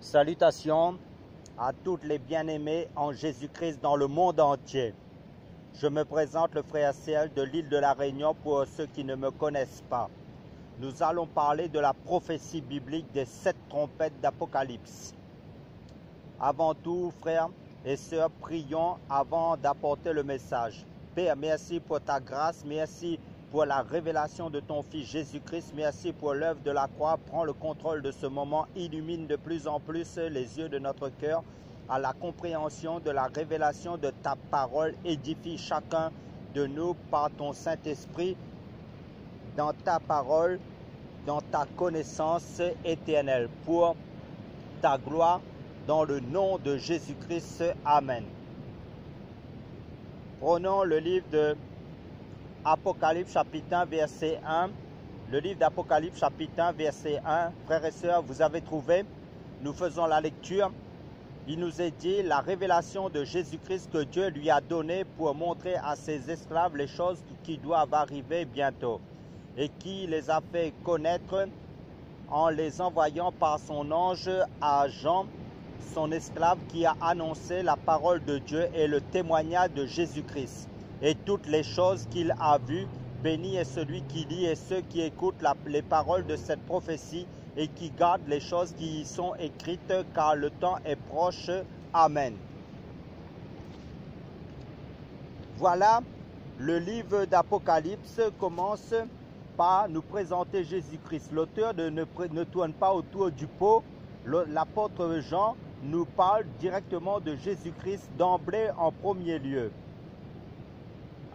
Salutations à toutes les bien-aimés en Jésus-Christ dans le monde entier. Je me présente le frère Serge de l'île de la Réunion pour ceux qui ne me connaissent pas. Nous allons parler de la prophétie biblique des 7 trompettes d'Apocalypse. Avant tout, frères et sœurs, prions avant d'apporter le message. Père, merci pour ta grâce, merci pour la révélation de ton Fils Jésus-Christ, merci pour l'œuvre de la croix. Prends le contrôle de ce moment, illumine de plus en plus les yeux de notre cœur à la compréhension de la révélation de ta parole. Édifie chacun de nous par ton Saint-Esprit dans ta parole, dans ta connaissance éternelle, pour ta gloire, dans le nom de Jésus-Christ. Amen. Prenons le livre de Apocalypse chapitre 1 verset 1. Le livre d'Apocalypse chapitre 1 verset 1. Frères et sœurs, vous avez trouvé? Nous faisons la lecture. Il nous est dit la révélation de Jésus-Christ que Dieu lui a donnée pour montrer à ses esclaves les choses qui doivent arriver bientôt, et qui les a fait connaître en les envoyant par son ange à Jean, son esclave, qui a annoncé la parole de Dieu et le témoignage de Jésus-Christ et toutes les choses qu'il a vues. Béni est celui qui lit et ceux qui écoutent les paroles de cette prophétie et qui gardent les choses qui y sont écrites, car le temps est proche. Amen. Voilà, le livre d'Apocalypse commence par nous présenter Jésus-Christ. L'auteur ne tourne pas autour du pot. L'apôtre Jean nous parle directement de Jésus-Christ d'emblée en premier lieu.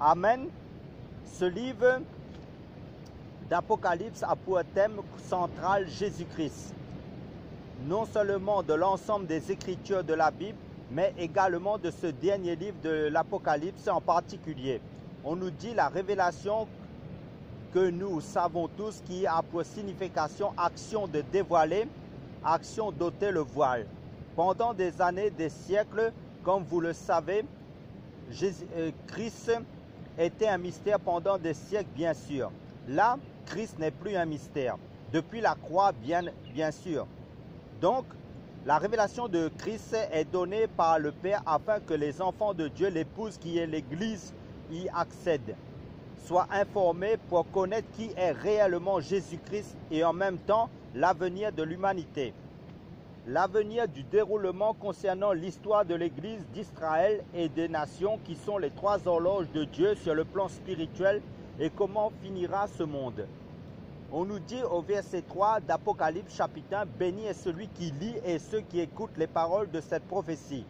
Amen. Ce livre d'Apocalypse a pour thème central Jésus-Christ. Non seulement de l'ensemble des Écritures de la Bible, mais également de ce dernier livre de l'Apocalypse en particulier. On nous dit la révélation que nous savons tous, qui a pour signification action de dévoiler, action d'ôter le voile. Pendant des années, des siècles, comme vous le savez, Christ était un mystère pendant des siècles, bien sûr. Là, Christ n'est plus un mystère. Depuis la croix, bien sûr. Donc, la révélation de Christ est donnée par le Père afin que les enfants de Dieu, l'épouse qui est l'Église, y accèdent, soient informés pour connaître qui est réellement Jésus-Christ et en même temps l'avenir de l'humanité. L'avenir du déroulement concernant l'histoire de l'Église d'Israël et des nations qui sont les 3 horloges de Dieu sur le plan spirituel et comment finira ce monde. On nous dit au verset 3 d'Apocalypse chapitre 1, « Béni est celui qui lit et ceux qui écoutent les paroles de cette prophétie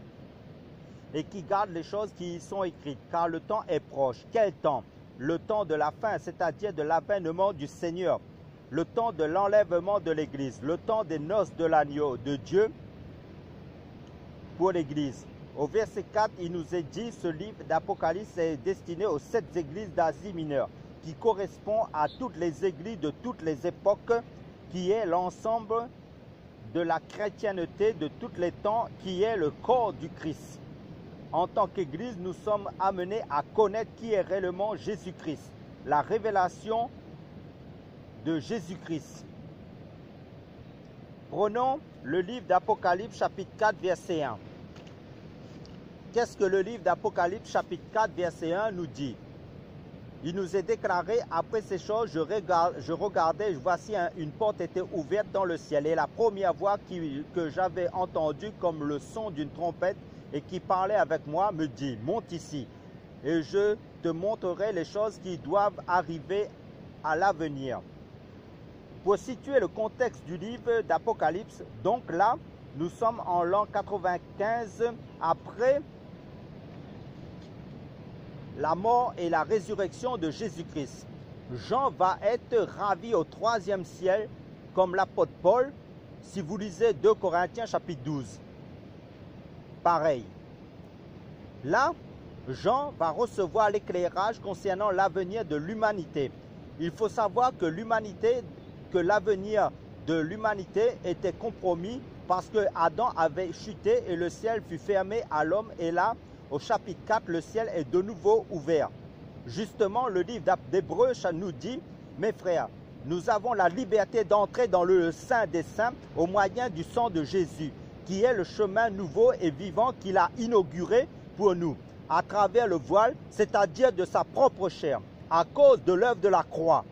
et qui gardent les choses qui y sont écrites, car le temps est proche. » Quel temps? Le temps de la fin, c'est-à-dire de l'avènement du Seigneur. Le temps de l'enlèvement de l'Église, le temps des noces de l'agneau de Dieu pour l'Église. Au verset 4, il nous est dit, ce livre d'Apocalypse est destiné aux 7 églises d'Asie mineure, qui correspond à toutes les églises de toutes les époques, qui est l'ensemble de la chrétienté de tous les temps, qui est le corps du Christ. En tant qu'Église, nous sommes amenés à connaître qui est réellement Jésus-Christ, la révélation de Jésus-Christ. Prenons le livre d'Apocalypse chapitre 4 verset 1. Qu'est-ce que le livre d'Apocalypse chapitre 4 verset 1 nous dit? Il nous est déclaré, après ces choses, je regardais, voici une porte était ouverte dans le ciel, et la première voix que j'avais entendue comme le son d'une trompette et qui parlait avec moi me dit, monte ici et je te montrerai les choses qui doivent arriver à l'avenir. Pour situer le contexte du livre d'Apocalypse, donc là, nous sommes en l'an 95 après la mort et la résurrection de Jésus-Christ. Jean va être ravi au 3e ciel, comme l'apôtre Paul, si vous lisez 2 Corinthiens chapitre 12. Pareil. Là, Jean va recevoir l'éclairage concernant l'avenir de l'humanité. Il faut savoir que l'avenir de l'humanité était compromis parce que Adam avait chuté et le ciel fut fermé à l'homme. Et là, au chapitre 4, le ciel est de nouveau ouvert. Justement, le livre d'Hébreux nous dit, mes frères, nous avons la liberté d'entrer dans le Saint des Saints au moyen du sang de Jésus, qui est le chemin nouveau et vivant qu'il a inauguré pour nous, à travers le voile, c'est-à-dire de sa propre chair, à cause de l'œuvre de la croix.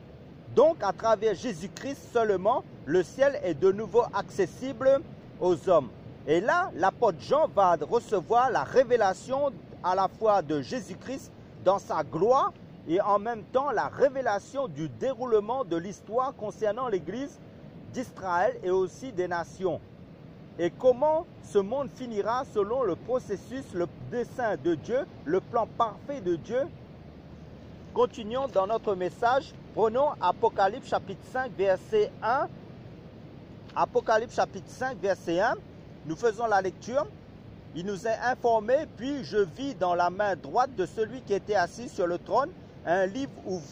Donc, à travers Jésus-Christ seulement, le ciel est de nouveau accessible aux hommes. Et là, l'apôtre Jean va recevoir la révélation à la fois de Jésus-Christ dans sa gloire et en même temps la révélation du déroulement de l'histoire concernant l'Église d'Israël et aussi des nations. Et comment ce monde finira selon le processus, le dessein de Dieu, le plan parfait de Dieu. Continuons dans notre message. Prenons Apocalypse chapitre 5, verset 1. Apocalypse chapitre 5, verset 1. Nous faisons la lecture. Il nous est informé, puis je vis dans la main droite de celui qui était assis sur le trône un livre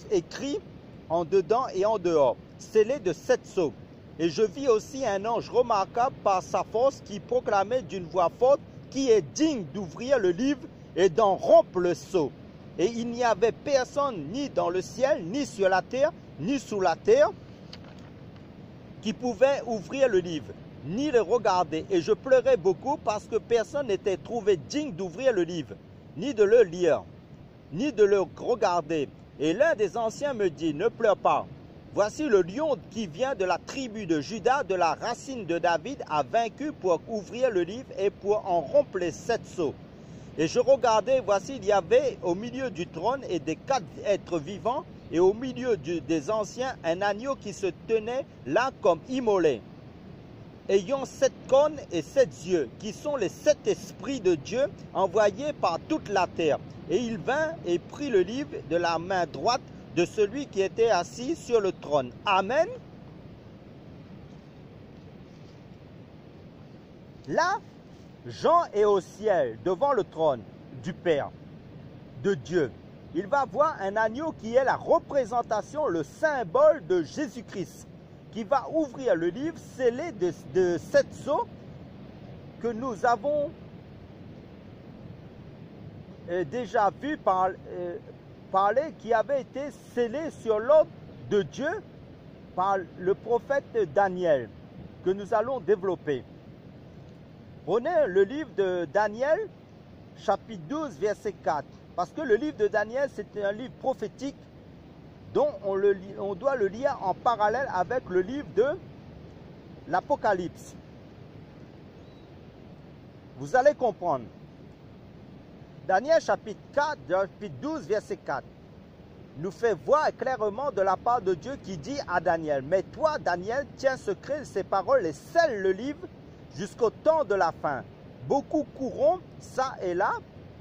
écrit en dedans et en dehors, scellé de 7 sceaux. Et je vis aussi un ange remarquable par sa force qui proclamait d'une voix forte qui est digne d'ouvrir le livre et d'en rompre le sceau. Et il n'y avait personne ni dans le ciel, ni sur la terre, ni sous la terre, qui pouvait ouvrir le livre, ni le regarder. Et je pleurais beaucoup parce que personne n'était trouvé digne d'ouvrir le livre, ni de le lire, ni de le regarder. Et l'un des anciens me dit, ne pleure pas. Voici le lion qui vient de la tribu de Juda, de la racine de David, a vaincu pour ouvrir le livre et pour en rompre les 7 sceaux. Et je regardais, voici, il y avait au milieu du trône et des 4 êtres vivants, et au milieu des anciens, un agneau qui se tenait là comme immolé, ayant 7 cornes et 7 yeux, qui sont les 7 esprits de Dieu envoyés par toute la terre. Et il vint et prit le livre de la main droite de celui qui était assis sur le trône. Amen. Là, Jean est au ciel, devant le trône du Père, de Dieu. Il va voir un agneau qui est la représentation, le symbole de Jésus-Christ, qui va ouvrir le livre scellé de 7 sceaux que nous avons déjà vu parler, qui avait été scellé sur l'ordre de Dieu par le prophète Daniel, que nous allons développer. Prenez le livre de Daniel, chapitre 12, verset 4. Parce que le livre de Daniel, c'est un livre prophétique dont on doit le lire en parallèle avec le livre de l'Apocalypse. Vous allez comprendre. Daniel, chapitre 4, chapitre 12, verset 4, nous fait voir clairement de la part de Dieu qui dit à Daniel, « Mais toi, Daniel, tiens secret ces paroles et scelle le livre jusqu'au temps de la fin. Beaucoup courront ça et là,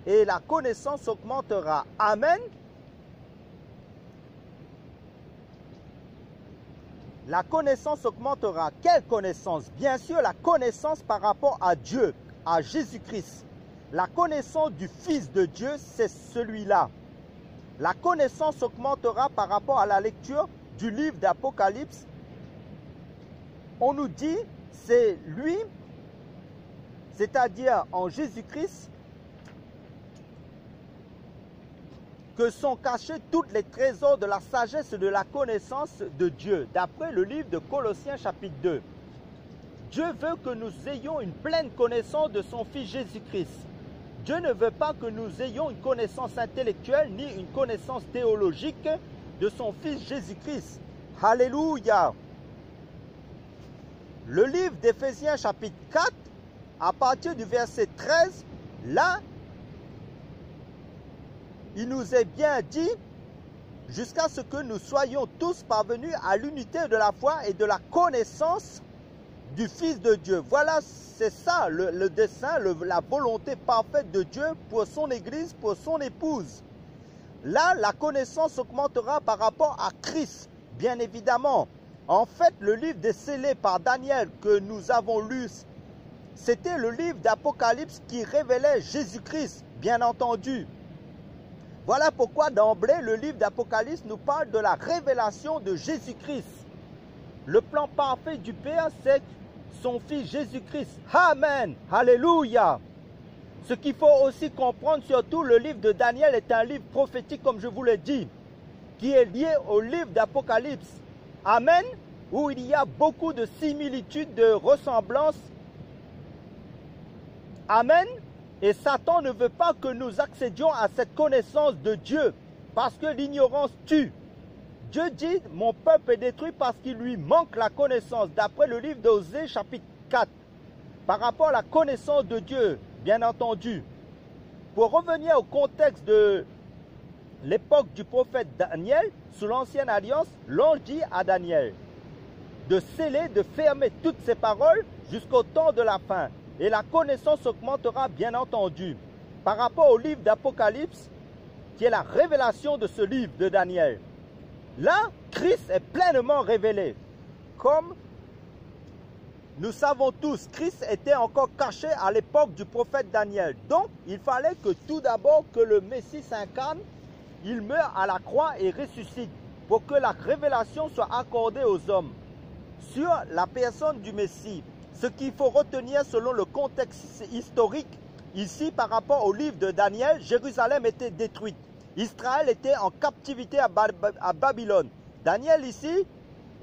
et la connaissance augmentera. » Amen. La connaissance augmentera. Quelle connaissance? Bien sûr, la connaissance par rapport à Dieu, à Jésus-Christ. La connaissance du Fils de Dieu, c'est celui-là. La connaissance augmentera par rapport à la lecture du livre d'Apocalypse. On nous dit, c'est lui, c'est-à-dire en Jésus-Christ, que sont cachés tous les trésors de la sagesse et de la connaissance de Dieu, d'après le livre de Colossiens chapitre 2. Dieu veut que nous ayons une pleine connaissance de son Fils Jésus-Christ. Dieu ne veut pas que nous ayons une connaissance intellectuelle ni une connaissance théologique de son Fils Jésus-Christ. Alléluia! Le livre d'Éphésiens chapitre 4, à partir du verset 13, là, il nous est bien dit, jusqu'à ce que nous soyons tous parvenus à l'unité de la foi et de la connaissance du Fils de Dieu. Voilà, c'est ça le dessein, la volonté parfaite de Dieu pour son Église, pour son épouse. Là, la connaissance augmentera par rapport à Christ, bien évidemment. En fait, le livre scellé par Daniel que nous avons lu, c'était le livre d'Apocalypse qui révélait Jésus-Christ, bien entendu. Voilà pourquoi d'emblée, le livre d'Apocalypse nous parle de la révélation de Jésus-Christ. Le plan parfait du Père, c'est son Fils Jésus-Christ. Amen. Alléluia. Ce qu'il faut aussi comprendre, surtout le livre de Daniel est un livre prophétique, comme je vous l'ai dit, qui est lié au livre d'Apocalypse. Amen. Où il y a beaucoup de similitudes, de ressemblances Amen. Et Satan ne veut pas que nous accédions à cette connaissance de Dieu parce que l'ignorance tue. Dieu dit, mon peuple est détruit parce qu'il lui manque la connaissance, d'après le livre d'Osée chapitre 4. Par rapport à la connaissance de Dieu, bien entendu. Pour revenir au contexte de l'époque du prophète Daniel, sous l'ancienne alliance, l'ange dit à Daniel de sceller, de fermer toutes ses paroles jusqu'au temps de la fin. Et la connaissance augmentera, bien entendu. Par rapport au livre d'Apocalypse, qui est la révélation de ce livre de Daniel. Là, Christ est pleinement révélé. Comme nous savons tous, Christ était encore caché à l'époque du prophète Daniel. Donc, il fallait que tout d'abord que le Messie s'incarne, il meurt à la croix et ressuscite pour que la révélation soit accordée aux hommes sur la personne du Messie. Ce qu'il faut retenir selon le contexte historique, ici par rapport au livre de Daniel, Jérusalem était détruite. Israël était en captivité à Babylone. Daniel ici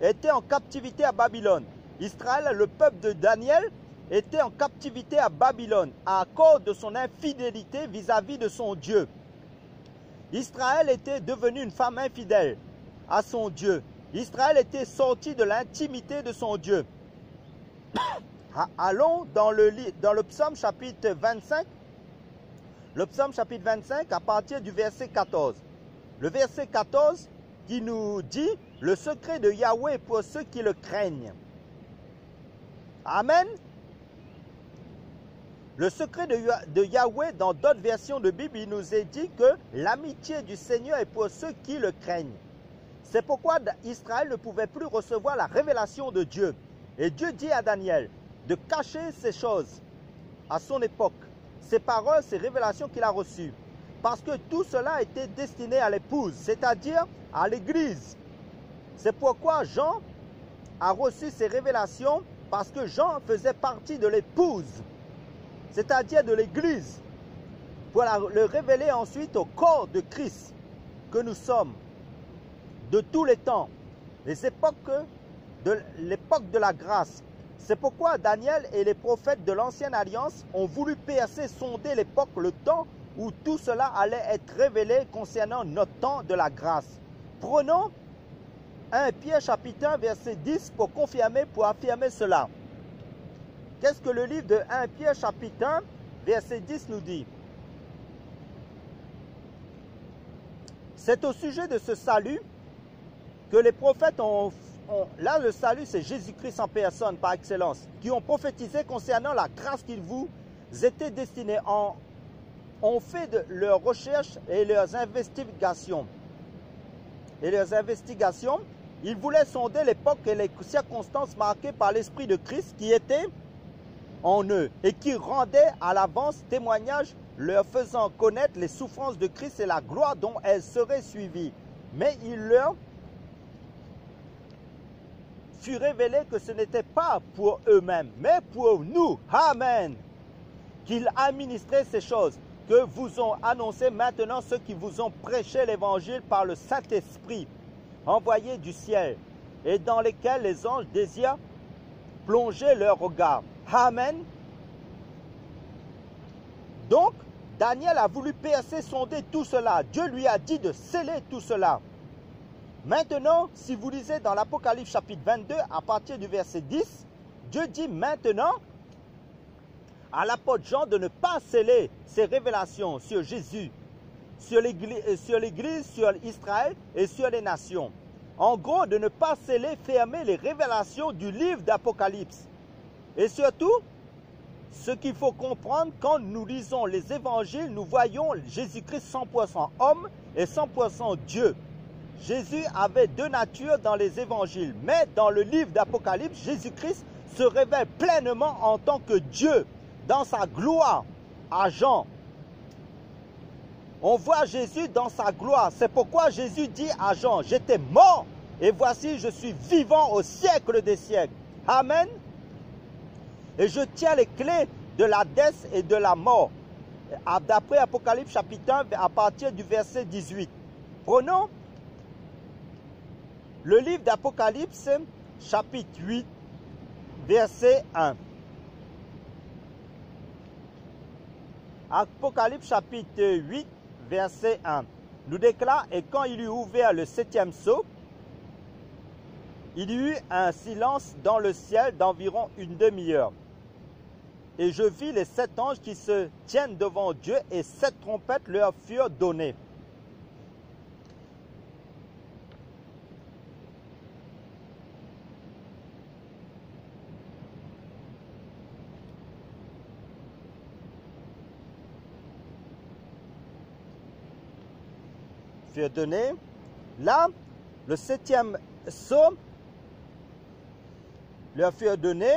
était en captivité à Babylone. Israël, le peuple de Daniel, était en captivité à Babylone à cause de son infidélité vis-à-vis de son Dieu. Israël était devenu une femme infidèle à son Dieu. Israël était sorti de l'intimité de son Dieu. Allons dans le psaume chapitre 25. Le psaume chapitre 25 à partir du verset 14. Le verset 14 qui nous dit « Le secret de Yahweh pour ceux qui le craignent ». Amen. Le secret de Yahweh, dans d'autres versions de Bible, il nous est dit que l'amitié du Seigneur est pour ceux qui le craignent. C'est pourquoi Israël ne pouvait plus recevoir la révélation de Dieu. Et Dieu dit à Daniel de cacher ces choses à son époque, ces paroles, ces révélations qu'il a reçues. Parce que tout cela était destiné à l'épouse, c'est-à-dire à l'Église. C'est pourquoi Jean a reçu ces révélations, parce que Jean faisait partie de l'épouse, c'est-à-dire de l'Église, pour le révéler ensuite au corps de Christ que nous sommes, de tous les temps, l'époque de la grâce. C'est pourquoi Daniel et les prophètes de l'ancienne alliance ont voulu percer, sonder l'époque, le temps où tout cela allait être révélé concernant notre temps de la grâce. Prenons 1 Pierre chapitre 1 verset 10 pour affirmer cela. Qu'est-ce que le livre de 1 Pierre chapitre 1 verset 10 nous dit? C'est au sujet de ce salut que les prophètes là le salut c'est Jésus-Christ en personne par excellence, qui ont prophétisé concernant la grâce qu'il vous était destinée. On fait de leurs recherches et leurs investigations. Ils voulaient sonder l'époque et les circonstances marquées par l'Esprit de Christ qui était en eux et qui rendait à l'avance témoignage leur faisant connaître les souffrances de Christ et la gloire dont elles seraient suivies. Mais il leur fut révélé que ce n'était pas pour eux-mêmes, mais pour nous. Amen. Qu'il administrait ces choses que vous ont annoncé maintenant ceux qui vous ont prêché l'évangile par le Saint-Esprit envoyé du ciel et dans lesquels les anges désirent plonger leur regard. Amen. Donc, Daniel a voulu percer, sonder tout cela. Dieu lui a dit de sceller tout cela. Maintenant, si vous lisez dans l'Apocalypse chapitre 22, à partir du verset 10, Dieu dit maintenant à l'apôtre Jean de ne pas sceller ses révélations sur Jésus, sur l'Église, sur Israël et sur les nations. En gros, de ne pas sceller, fermer les révélations du livre d'Apocalypse. Et surtout, ce qu'il faut comprendre, quand nous lisons les évangiles, nous voyons Jésus-Christ 100% homme et 100% Dieu. Jésus avait deux natures dans les évangiles, mais dans le livre d'Apocalypse, Jésus-Christ se révèle pleinement en tant que Dieu, dans sa gloire, à Jean. On voit Jésus dans sa gloire. C'est pourquoi Jésus dit à Jean, « J'étais mort et voici je suis vivant au siècle des siècles. » Amen. Et je tiens les clés de l'Hadès et de la mort. D'après Apocalypse chapitre 1 à partir du verset 18. Prenons le livre d'Apocalypse chapitre 8 verset 1. Apocalypse chapitre 8, verset 1, nous déclare, et quand il eut ouvert le 7e sceau, il y eut un silence dans le ciel d'environ une demi-heure. Et je vis les 7 anges qui se tiennent devant Dieu, et 7 trompettes leur furent données. Là, le 7e sceau leur fut donné.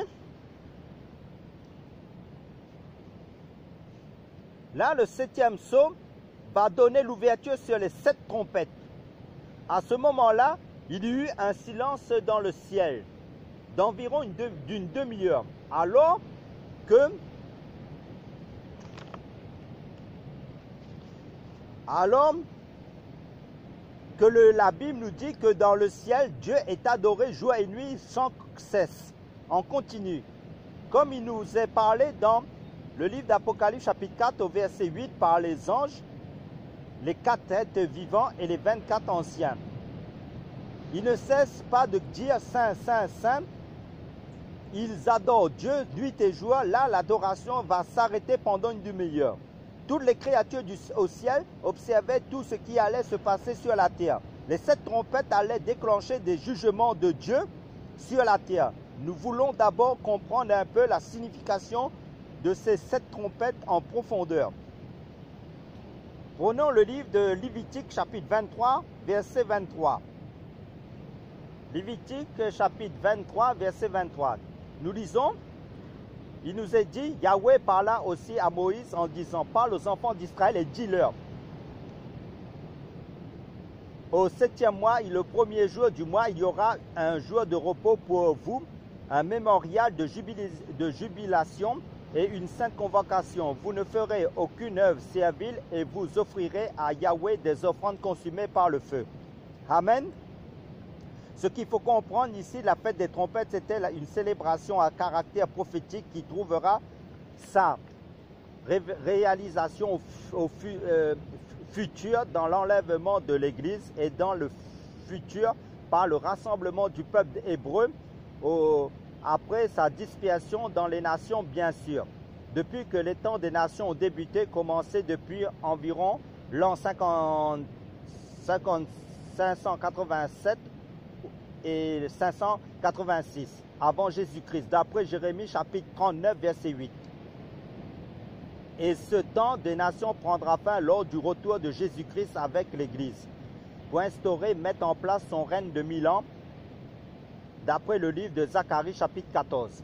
Là, le 7e sceau va donner l'ouverture sur les 7 trompettes. À ce moment-là, il y eut un silence dans le ciel d'environ d'une demi-heure. Alors que la Bible nous dit que dans le ciel, Dieu est adoré jour et nuit sans cesse, en continu. Comme il nous est parlé dans le livre d'Apocalypse chapitre 4 au verset 8 par les anges, les 4 êtres vivants et les 24 anciens. Ils ne cessent pas de dire Saint, Saint, Saint. Ils adorent Dieu nuit et jour. Là, l'adoration va s'arrêter pendant une demi-heure. Toutes les créatures au ciel observaient tout ce qui allait se passer sur la terre. Les 7 trompettes allaient déclencher des jugements de Dieu sur la terre. Nous voulons d'abord comprendre un peu la signification de ces 7 trompettes en profondeur. Prenons le livre de Lévitique chapitre 23, verset 23. Lévitique chapitre 23, verset 23. Nous lisons. Il nous est dit, Yahweh parla aussi à Moïse en disant, parle aux enfants d'Israël et dis-leur. Au 7e mois, le premier jour du mois, il y aura un jour de repos pour vous, un mémorial de jubilation et une sainte convocation. Vous ne ferez aucune œuvre servile et vous offrirez à Yahweh des offrandes consumées par le feu. Amen. Ce qu'il faut comprendre ici, la fête des trompettes, c'était une célébration à caractère prophétique qui trouvera sa réalisation au futur dans l'enlèvement de l'Église et dans le futur par le rassemblement du peuple hébreu après sa dispersion dans les nations, bien sûr. Depuis que les temps des nations ont débuté, commencé depuis environ l'an 587 et 586 avant Jésus-Christ, d'après Jérémie chapitre 39, verset 8. Et ce temps des nations prendra fin lors du retour de Jésus-Christ avec l'Église, pour instaurer, mettre en place son règne de 1000 ans, d'après le livre de Zacharie chapitre 14.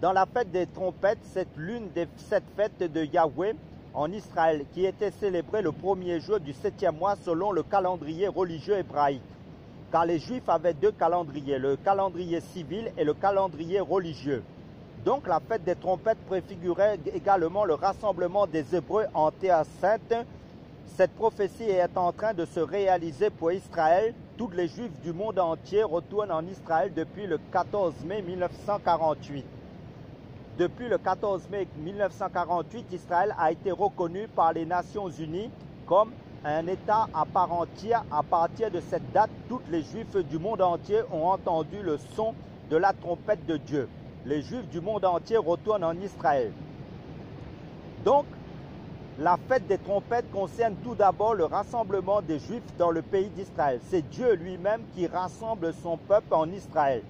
Dans la fête des trompettes, c'est l'une des 7 fêtes de Yahweh en Israël, qui était célébrée le premier jour du 7e mois selon le calendrier religieux hébraïque. Car les Juifs avaient 2 calendriers, le calendrier civil et le calendrier religieux. Donc la fête des trompettes préfigurait également le rassemblement des Hébreux en terre sainte. Cette prophétie est en train de se réaliser pour Israël. Tous les Juifs du monde entier retournent en Israël depuis le 14 mai 1948. Depuis le 14 mai 1948, Israël a été reconnu par les Nations Unies comme un État à part entière. À partir de cette date, tous les Juifs du monde entier ont entendu le son de la trompette de Dieu. Les Juifs du monde entier retournent en Israël. Donc, la fête des trompettes concerne tout d'abord le rassemblement des Juifs dans le pays d'Israël. C'est Dieu lui-même qui rassemble son peuple en Israël.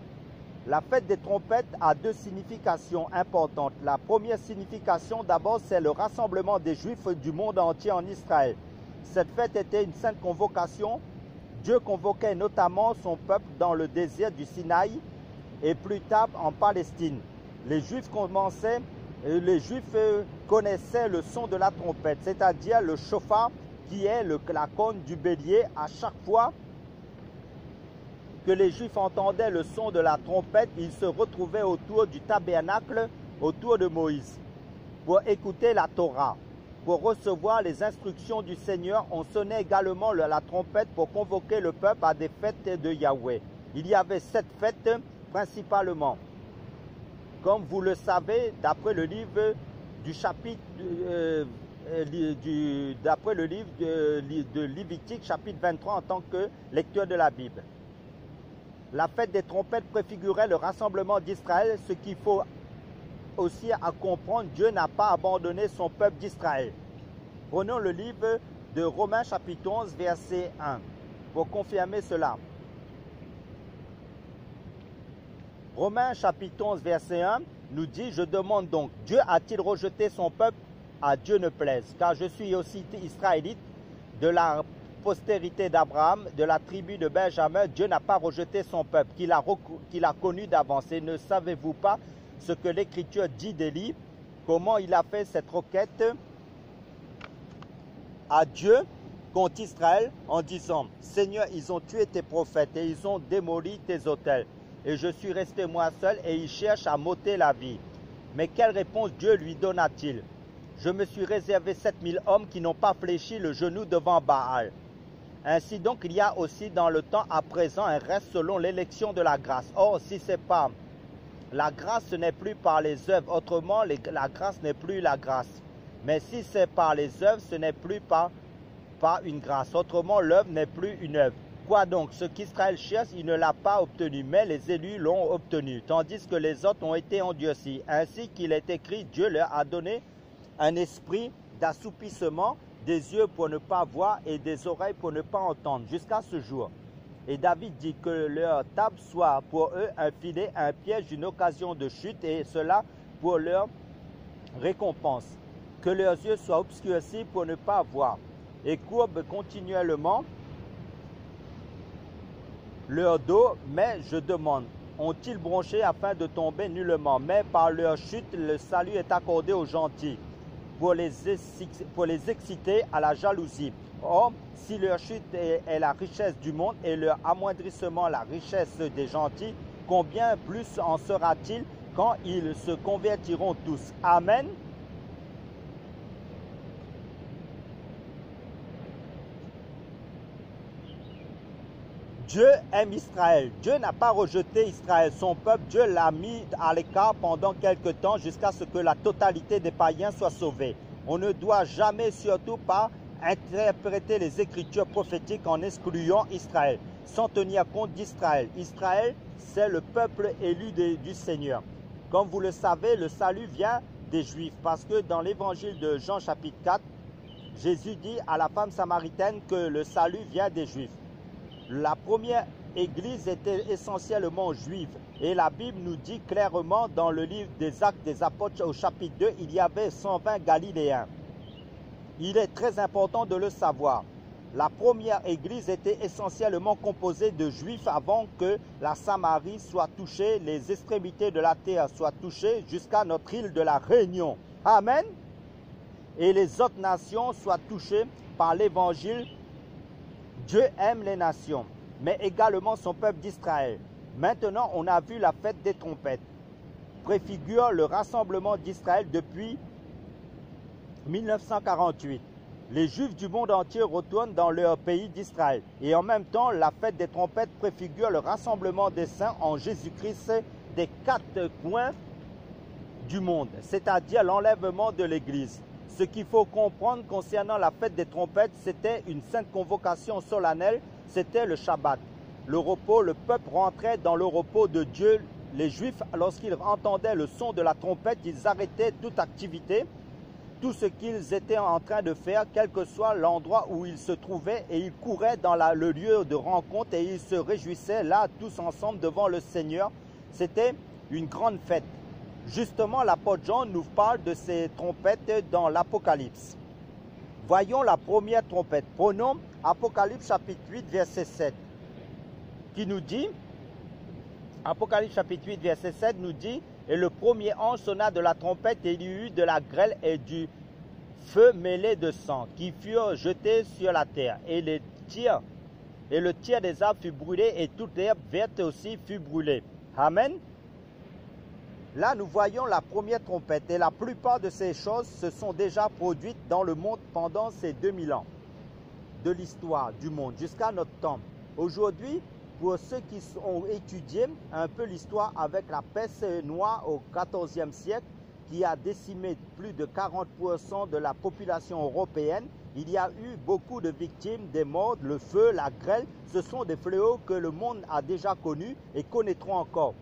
La fête des trompettes a 2 significations importantes. La première signification, d'abord, c'est le rassemblement des Juifs du monde entier en Israël. Cette fête était une sainte convocation. Dieu convoquait notamment son peuple dans le désert du Sinaï et plus tard en Palestine. Les Juifs connaissaient le son de la trompette, c'est-à-dire le shofar, qui est la corne du bélier. À chaque fois que les Juifs entendaient le son de la trompette, ils se retrouvaient autour du tabernacle, autour de Moïse, pour écouter la Torah. Pour recevoir les instructions du Seigneur, on sonnait également la trompette pour convoquer le peuple à des fêtes de Yahweh. Il y avait 7 fêtes principalement. Comme vous le savez, d'après le livre du chapitre d'après le livre de Lévitique, chapitre 23, en tant que lecteur de la Bible. La fête des trompettes préfigurait le rassemblement d'Israël, ce qu'il faut aussi à comprendre. Dieu n'a pas abandonné son peuple d'Israël. Prenons le livre de Romains, chapitre 11, verset 1, pour confirmer cela. Romains, chapitre 11, verset 1, nous dit, « Je demande donc, Dieu a-t-il rejeté son peuple? À Dieu ne plaise, car je suis aussi israélite de la postérité d'Abraham, de la tribu de Benjamin. Dieu n'a pas rejeté son peuple, qu'il a connu d'avance. Et ne savez-vous pas ce que l'Écriture dit d'Élie, comment il a fait cette requête à Dieu contre Israël en disant, « Seigneur, ils ont tué tes prophètes et ils ont démoli tes autels. Et je suis resté moi seul et ils cherchent à m'ôter la vie. » Mais quelle réponse Dieu lui donna-t-il? Je me suis réservé 7000 hommes qui n'ont pas fléchi le genou devant Baal. Ainsi donc, il y a aussi dans le temps à présent un reste selon l'élection de la grâce. Or, si c'est pas la grâce, ce n'est plus par les œuvres. Autrement, la grâce n'est plus la grâce. Mais si c'est par les œuvres, ce n'est plus par une grâce. Autrement, l'œuvre n'est plus une œuvre. Quoi donc? Ce qu'Israël cherche, il ne l'a pas obtenu, mais les élus l'ont obtenu, tandis que les autres ont été endurcis. Ainsi qu'il est écrit, Dieu leur a donné un esprit d'assoupissement, des yeux pour ne pas voir et des oreilles pour ne pas entendre, jusqu'à ce jour. Et David dit que leur table soit pour eux un filet, un piège, une occasion de chute, et cela pour leur récompense. Que leurs yeux soient obscurcis pour ne pas voir, et courbent continuellement leur dos, mais je demande, ont-ils bronché afin de tomber nullement? Mais par leur chute, le salut est accordé aux gentils, pour les exciter à la jalousie. Or, si leur chute est la richesse du monde et leur amoindrissement la richesse des gentils, combien plus en sera-t-il quand ils se convertiront tous? Amen. Dieu aime Israël. Dieu n'a pas rejeté Israël, son peuple. Dieu l'a mis à l'écart pendant quelque temps jusqu'à ce que la totalité des païens soit sauvée. On ne doit jamais, surtout pas, interpréter les écritures prophétiques en excluant Israël, sans tenir compte d'Israël. Israël, c'est le peuple élu du Seigneur. Comme vous le savez, le salut vient des Juifs, parce que dans l'évangile de Jean chapitre 4, Jésus dit à la femme samaritaine que le salut vient des Juifs. La première église était essentiellement juive et la Bible nous dit clairement dans le livre des Actes des Apôtres au chapitre 2, il y avait 120 Galiléens. Il est très important de le savoir. La première église était essentiellement composée de juifs avant que la Samarie soit touchée, les extrémités de la terre soient touchées jusqu'à notre île de la Réunion. Amen. Et les autres nations soient touchées par l'évangile. Dieu aime les nations, mais également son peuple d'Israël. Maintenant, on a vu la fête des trompettes. Préfigure le rassemblement d'Israël depuis 1948. Les Juifs du monde entier retournent dans leur pays d'Israël. Et en même temps, la fête des trompettes préfigure le rassemblement des saints en Jésus-Christ des 4 coins du monde, c'est-à-dire l'enlèvement de l'Église. Ce qu'il faut comprendre concernant la fête des trompettes, c'était une sainte convocation solennelle, c'était le Shabbat. Le repos, le peuple rentrait dans le repos de Dieu. Les Juifs, lorsqu'ils entendaient le son de la trompette, ils arrêtaient toute activité, tout ce qu'ils étaient en train de faire, quel que soit l'endroit où ils se trouvaient, et ils couraient dans le lieu de rencontre et ils se réjouissaient là, tous ensemble devant le Seigneur. C'était une grande fête. Justement, l'apôtre Jean nous parle de ces trompettes dans l'Apocalypse. Voyons la première trompette. Prenons Apocalypse chapitre 8, verset 7, qui nous dit, Apocalypse chapitre 8, verset 7 nous dit, « Et le premier ange sonna de la trompette, et il y eut de la grêle et du feu mêlé de sang, qui furent jetés sur la terre. Et le tiers des arbres fut brûlé, et toute l'herbe verte aussi fut brûlée. » Amen. Là, nous voyons la première trompette et la plupart de ces choses se sont déjà produites dans le monde pendant ces 2000 ans de l'histoire du monde jusqu'à notre temps. Aujourd'hui, pour ceux qui ont étudié un peu l'histoire avec la peste noire au XIVe siècle, qui a décimé plus de 40% de la population européenne. Il y a eu beaucoup de victimes, des morts, le feu, la grêle. Ce sont des fléaux que le monde a déjà connus et connaîtront encore.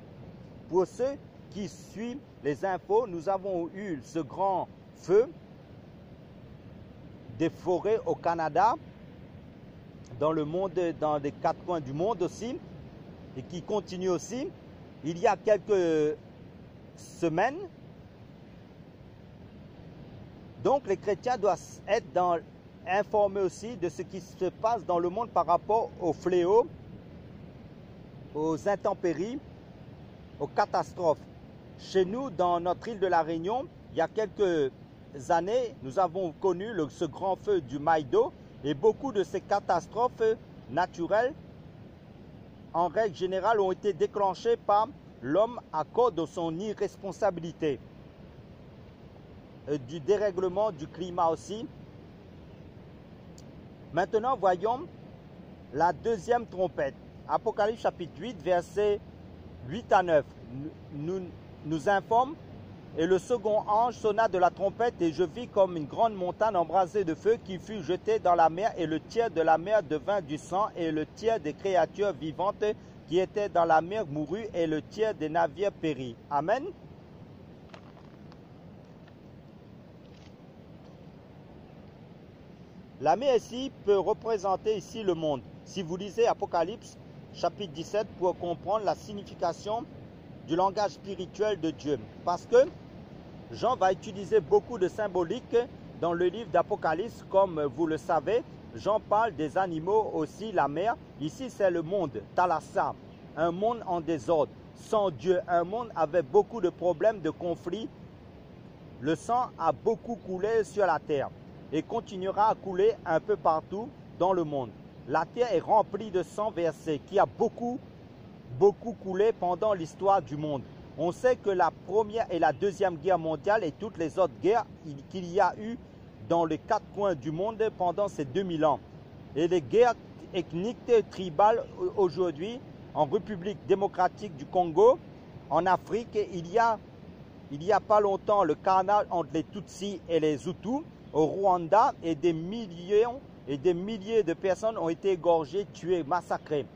Pour ceux qui suivent les infos, nous avons eu ce grand feu des forêts au Canada, dans le monde, dans les 4 coins du monde aussi, et qui continue aussi. Il y a quelques semaines, donc les chrétiens doivent être informés aussi de ce qui se passe dans le monde par rapport aux fléaux, aux intempéries, aux catastrophes. Chez nous, dans notre île de la Réunion, il y a quelques années, nous avons connu ce grand feu du Maido et beaucoup de ces catastrophes naturelles, en règle générale, ont été déclenchées par l'homme à cause de son irresponsabilité, du dérèglement du climat aussi. Maintenant, voyons la deuxième trompette. Apocalypse chapitre 8, versets 8 à 9, nous informe. Et le second ange sonna de la trompette, et je vis comme une grande montagne embrasée de feu qui fut jetée dans la mer, et le tiers de la mer devint du sang, et le tiers des créatures vivantes qui étaient dans la mer mourut, et le tiers des navires périt. Amen. La mer ici peut représenter ici le monde. Si vous lisez Apocalypse chapitre 17 pour comprendre la signification du langage spirituel de Dieu. Parce que Jean va utiliser beaucoup de symbolique dans le livre d'Apocalypse, comme vous le savez. Jean parle des animaux aussi, la mer. Ici, c'est le monde, Thalassa, un monde en désordre, sans Dieu, un monde avec beaucoup de problèmes, de conflits. Le sang a beaucoup coulé sur la terre et continuera à couler un peu partout dans le monde. La terre est remplie de sang versé qui a beaucoup coulé pendant l'histoire du monde. On sait que la première et la deuxième guerre mondiale et toutes les autres guerres qu'il y a eu dans les 4 coins du monde pendant ces 2000 ans. Et les guerres ethniques, tribales aujourd'hui, en République démocratique du Congo, en Afrique, il y a pas longtemps le carnage entre les Tutsis et les Hutus au Rwanda, et des millions et des milliers de personnes ont été égorgées, tuées, massacrées.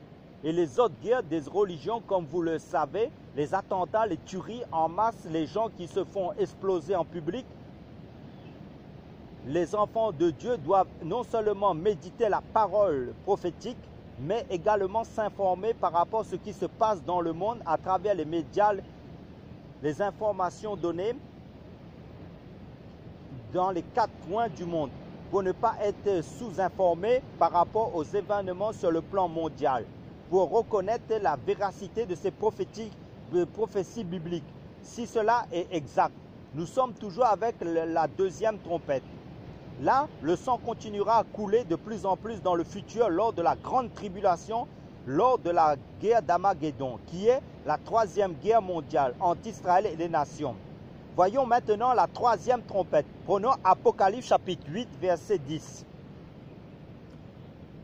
Et les autres guerres des religions, comme vous le savez, les attentats, les tueries en masse, les gens qui se font exploser en public. Les enfants de Dieu doivent non seulement méditer la parole prophétique, mais également s'informer par rapport à ce qui se passe dans le monde à travers les médias, les informations données dans les 4 coins du monde, pour ne pas être sous-informé par rapport aux événements sur le plan mondial, pour reconnaître la véracité de ces prophéties bibliques. Si cela est exact, nous sommes toujours avec la deuxième trompette. Là, le sang continuera à couler de plus en plus dans le futur lors de la grande tribulation, lors de la guerre d'Armageddon, qui est la 3e guerre mondiale entre Israël et les nations. Voyons maintenant la 3e trompette. Prenons Apocalypse chapitre 8, verset 10.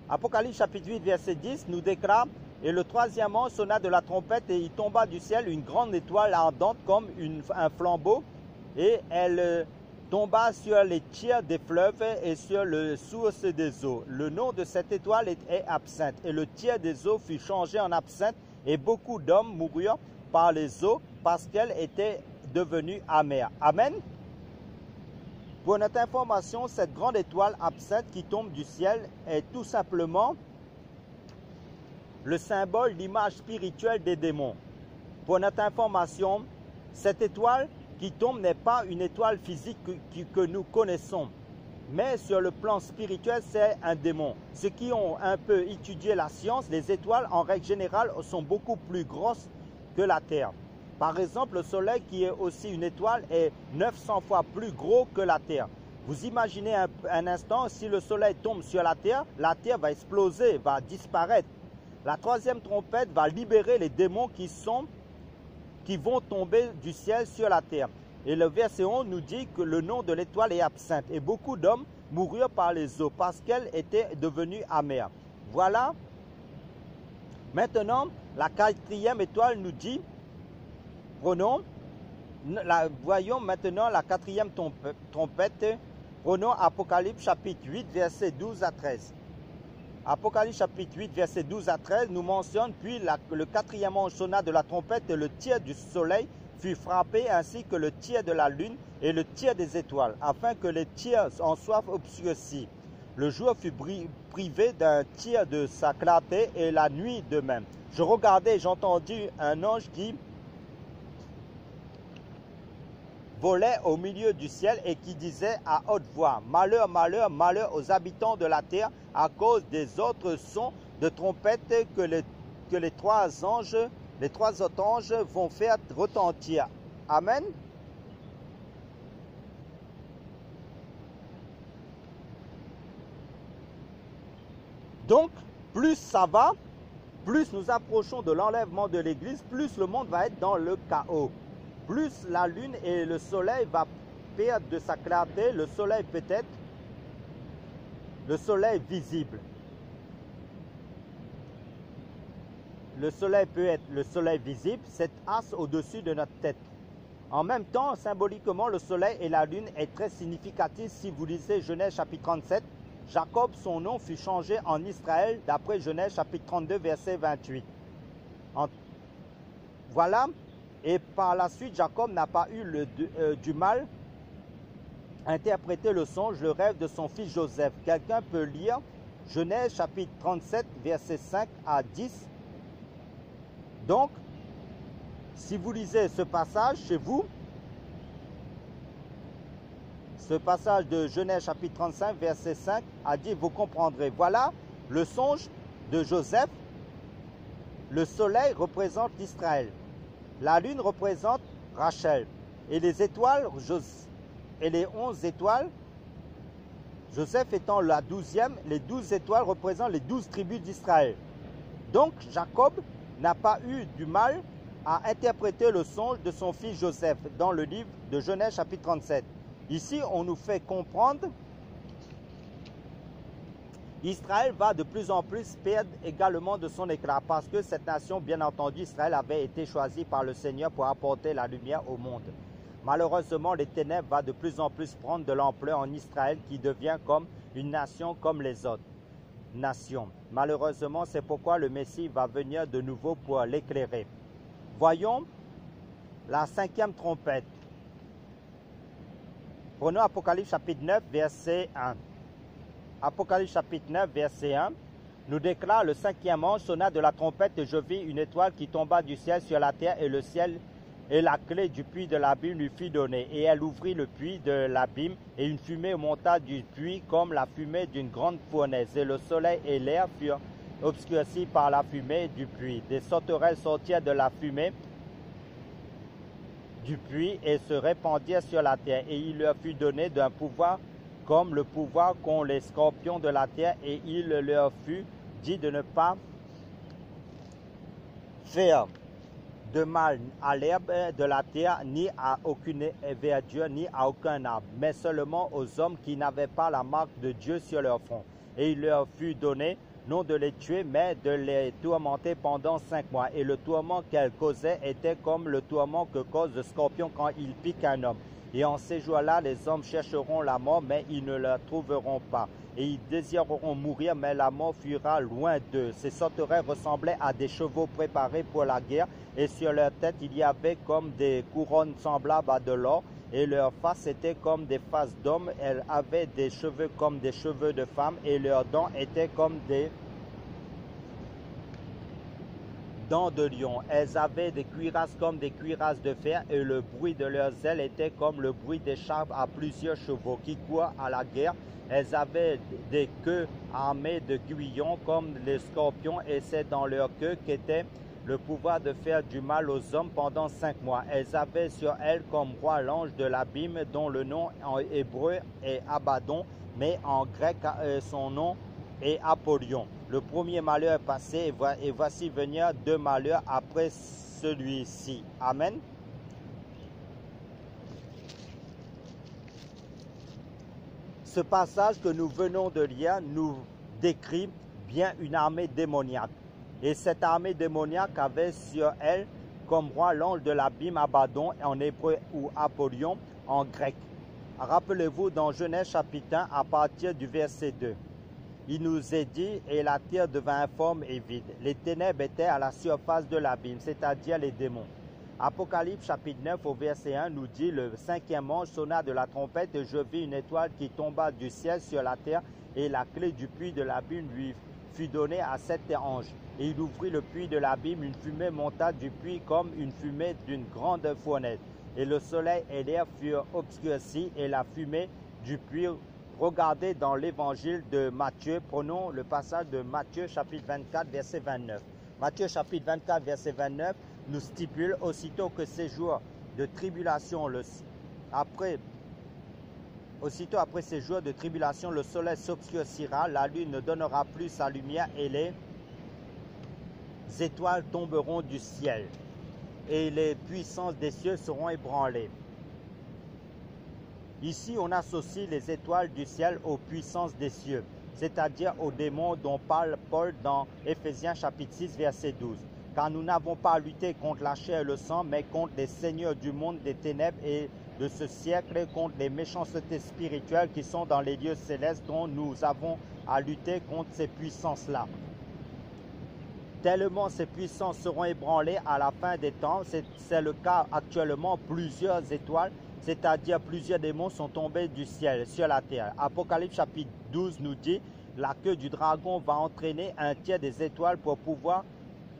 Apocalypse chapitre 8, verset 10 nous déclare: et le 3e ange sonna de la trompette, et il tomba du ciel une grande étoile ardente comme un flambeau, et elle tomba sur les tiers des fleuves et sur le source des eaux. Le nom de cette étoile est absinthe, et le tiers des eaux fut changé en absinthe, et beaucoup d'hommes moururent par les eaux parce qu'elle était devenue amère. Amen. Pour notre information, cette grande étoile absinthe qui tombe du ciel est tout simplement le symbole, l'image spirituelle des démons. Pour notre information, cette étoile qui tombe n'est pas une étoile physique que nous connaissons, mais sur le plan spirituel, c'est un démon. Ceux qui ont un peu étudié la science, les étoiles en règle générale sont beaucoup plus grosses que la Terre. Par exemple, le Soleil, qui est aussi une étoile, est 900 fois plus gros que la Terre. Vous imaginez un instant, si le Soleil tombe sur la Terre va exploser, va disparaître. La 3e trompette va libérer les démons qui vont tomber du ciel sur la terre. Et le verset 11 nous dit que le nom de l'étoile est absinthe. Et beaucoup d'hommes moururent par les eaux parce qu'elle était devenue amère. Voilà. Maintenant, la 4e étoile nous dit, prenons Voyons maintenant la quatrième trompette. Prenons Apocalypse chapitre 8, versets 12 à 13. Apocalypse chapitre 8, versets 12 à 13 nous mentionne, puis le quatrième ange sonna de la trompette et le tiers du soleil fut frappé, ainsi que le tiers de la lune et le tiers des étoiles, afin que les tiers en soient obscurcis. Le jour fut privé d'un tiers de sa clarté et la nuit de même. Je regardais et j'entendis un ange qui volait au milieu du ciel et qui disait à haute voix: Malheur, malheur, malheur aux habitants de la terre à cause des autres sons de trompette que les trois autres anges vont faire retentir. Amen. Donc, plus ça va, plus nous approchons de l'enlèvement de l'Église, plus le monde va être dans le chaos. Plus la lune et le soleil va perdre de sa clarté, le soleil peut-être, le soleil visible. Le soleil peut être le soleil visible, cet as au-dessus de notre tête. En même temps, symboliquement, le soleil et la lune est très significatif. Si vous lisez Genèse chapitre 37, Jacob, son nom fut changé en Israël d'après Genèse chapitre 32, verset 28. Voilà. Et par la suite, Jacob n'a pas eu du mal à interpréter le songe, le rêve de son fils Joseph. Quelqu'un peut lire Genèse chapitre 37, versets 5 à 10. Donc, si vous lisez ce passage chez vous, ce passage de Genèse chapitre 35, verset 5 à 10, vous comprendrez. Voilà le songe de Joseph. Le soleil représente l'Israël. La lune représente Rachel. Et les étoiles, et les 11 étoiles, Joseph étant la 12e, les 12 étoiles représentent les 12 tribus d'Israël. Donc Jacob n'a pas eu du mal à interpréter le songe de son fils Joseph dans le livre de Genèse chapitre 37. Ici, on nous fait comprendre Israël va de plus en plus perdre également de son éclat parce que cette nation, bien entendu, Israël avait été choisie par le Seigneur pour apporter la lumière au monde. Malheureusement, les ténèbres vont de plus en plus prendre de l'ampleur en Israël qui devient comme une nation comme les autres nations. Malheureusement, c'est pourquoi le Messie va venir de nouveau pour l'éclairer. Voyons la cinquième trompette. Prenons Apocalypse chapitre 9, verset 1. Apocalypse chapitre 9, verset 1, nous déclare: le cinquième ange sonna de la trompette et je vis une étoile qui tomba du ciel sur la terre et le ciel et la clé du puits de l'abîme lui fut donnée. Et elle ouvrit le puits de l'abîme et une fumée monta du puits comme la fumée d'une grande fournaise. Et le soleil et l'air furent obscurcis par la fumée du puits. Des sauterelles sortirent de la fumée du puits et se répandirent sur la terre. Et il leur fut donné d'un pouvoir comme le pouvoir qu'ont les scorpions de la terre, et il leur fut dit de ne pas faire de mal à l'herbe de la terre, ni à aucune verdure, ni à aucun arbre, mais seulement aux hommes qui n'avaient pas la marque de Dieu sur leur front. Et il leur fut donné non de les tuer, mais de les tourmenter pendant 5 mois. Et le tourment qu'elles causaient était comme le tourment que cause le scorpion quand il pique un homme. Et en ces jours-là, les hommes chercheront la mort, mais ils ne la trouveront pas. Et ils désireront mourir, mais la mort fuira loin d'eux. Ces sauterelles ressemblaient à des chevaux préparés pour la guerre, et sur leur tête il y avait comme des couronnes semblables à de l'or, et leurs faces étaient comme des faces d'hommes. Elles avaient des cheveux comme des cheveux de femmes, et leurs dents étaient comme des dents de lion. Elles avaient des cuirasses comme des cuirasses de fer, et le bruit de leurs ailes était comme le bruit des chars à plusieurs chevaux qui courent à la guerre. Elles avaient des queues armées de guillons comme les scorpions, et c'est dans leur queue qu'était le pouvoir de faire du mal aux hommes pendant 5 mois. Elles avaient sur elles comme roi l'ange de l'abîme, dont le nom en hébreu est Abaddon, mais en grec son nom est Apollyon. Le premier malheur est passé, et voici venir 2 malheurs après celui-ci. Amen. Ce passage que nous venons de lire nous décrit bien une armée démoniaque. Et cette armée démoniaque avait sur elle comme roi l'ange de l'abîme Abaddon en hébreu ou Apollyon en grec. Rappelez-vous dans Genèse chapitre 1 à partir du verset 2. Il nous est dit, et la terre devint informe et vide. Les ténèbres étaient à la surface de l'abîme, c'est-à-dire les démons. Apocalypse chapitre 9 au verset 1 nous dit, le cinquième ange sonna de la trompette et je vis une étoile qui tomba du ciel sur la terre et la clé du puits de l'abîme lui fut donnée à cet ange. Et il ouvrit le puits de l'abîme, une fumée monta du puits comme une fumée d'une grande fournaise. Et le soleil et l'air furent obscurcis et la fumée du puits. Regardez dans l'évangile de Matthieu, prenons le passage de Matthieu chapitre 24 verset 29. Matthieu chapitre 24 verset 29 nous stipule aussitôt que ces jours de tribulation, aussitôt après ces jours de tribulation, le soleil s'obscurcira, la lune ne donnera plus sa lumière et les étoiles tomberont du ciel et les puissances des cieux seront ébranlées. Ici, on associe les étoiles du ciel aux puissances des cieux, c'est-à-dire aux démons dont parle Paul dans Éphésiens chapitre 6 verset 12. Car nous n'avons pas à lutter contre la chair et le sang, mais contre les seigneurs du monde des ténèbres et de ce siècle, contre les méchancetés spirituelles qui sont dans les lieux célestes, dont nous avons à lutter contre ces puissances-là. Tellement ces puissances seront ébranlées à la fin des temps, c'est le cas actuellement, plusieurs étoiles, c'est-à-dire plusieurs démons sont tombés du ciel sur la terre. Apocalypse chapitre 12 nous dit, la queue du dragon va entraîner un tiers des étoiles pour pouvoir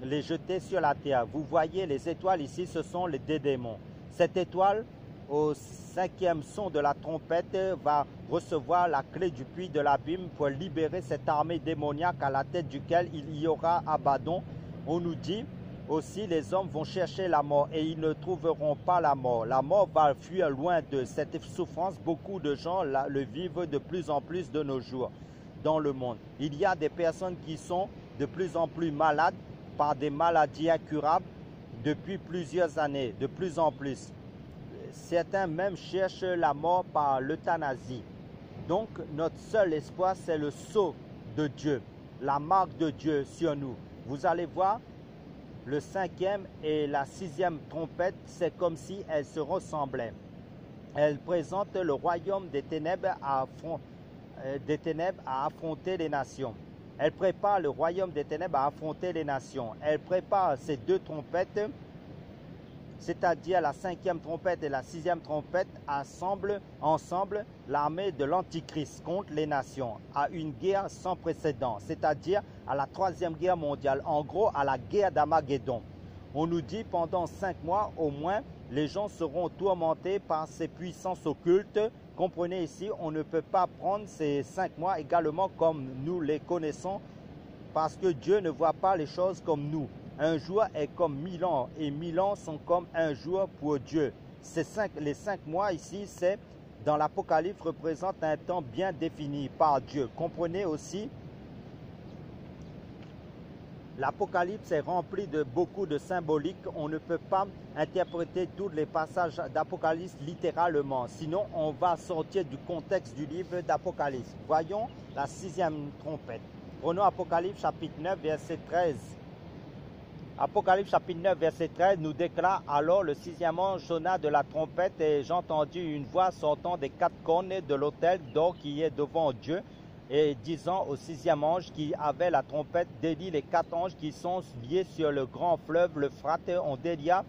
les jeter sur la terre. Vous voyez les étoiles ici, ce sont les deux démons. Cette étoile, au cinquième son de la trompette, va recevoir la clé du puits de l'abîme pour libérer cette armée démoniaque à la tête duquel il y aura Abaddon. On nous dit aussi, les hommes vont chercher la mort et ils ne trouveront pas la mort. La mort va fuir loin de cette souffrance. Beaucoup de gens le vivent de plus en plus de nos jours dans le monde. Il y a des personnes qui sont de plus en plus malades par des maladies incurables depuis plusieurs années, de plus en plus. Certains même cherchent la mort par l'euthanasie. Donc, notre seul espoir, c'est le sceau de Dieu, la marque de Dieu sur nous. Vous allez voir, le cinquième et la sixième trompette, c'est comme si elles se ressemblaient. Elles présentent le royaume des ténèbres à affronter les nations. Elle prépare le royaume des ténèbres à affronter les nations. Elle prépare ces deux trompettes, c'est-à-dire la cinquième trompette et la sixième trompette, ensemble l'armée de l'Antichrist contre les nations, à une guerre sans précédent, c'est-à-dire à la troisième guerre mondiale, en gros à la guerre d'Armageddon. On nous dit pendant 5 mois au moins, les gens seront tourmentés par ces puissances occultes. Comprenez ici, on ne peut pas prendre ces 5 mois également comme nous les connaissons, parce que Dieu ne voit pas les choses comme nous. Un jour est comme 1000 ans et 1000 ans sont comme un jour pour Dieu. Les 5 mois ici, c'est dans l'Apocalypse, représente un temps bien défini par Dieu. Comprenez aussi, l'Apocalypse est rempli de beaucoup de symboliques. On ne peut pas interpréter tous les passages d'Apocalypse littéralement. Sinon, on va sortir du contexte du livre d'Apocalypse. Voyons la sixième trompette. Prenons Apocalypse chapitre 9, verset 13. Apocalypse chapitre 9, verset 13 nous déclare, alors le sixième ange sonna de la trompette et j'entendis une voix sortant des 4 cornes de l'autel d'or qui est devant Dieu, et disant au sixième ange qui avait la trompette, délie les 4 anges qui sont liés sur le grand fleuve, l'Euphrate. On délia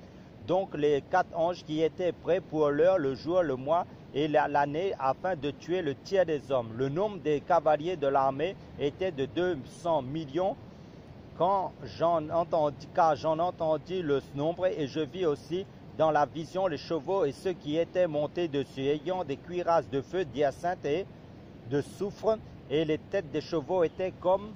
donc les 4 anges qui étaient prêts pour l'heure, le jour, le mois et l'année, afin de tuer le tiers des hommes. Le nombre des cavaliers de l'armée était de 200 millions. Car j'en entendis le nombre, et je vis aussi dans la vision les chevaux et ceux qui étaient montés dessus, ayant des cuirasses de feu, d'hyacinthe et de soufre, et les têtes des chevaux étaient comme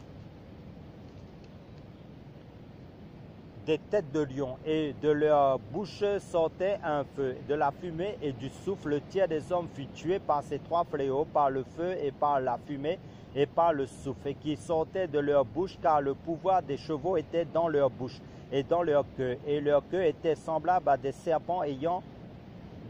des têtes de lion, et de leur bouche sortait un feu, de la fumée et du souffle. Le tiers des hommes fut tué par ces 3 fléaux, par le feu et par la fumée et par le souffle, et qui sortait de leur bouche, car le pouvoir des chevaux était dans leur bouche et dans leur queue, et leur queue était semblable à des serpents ayant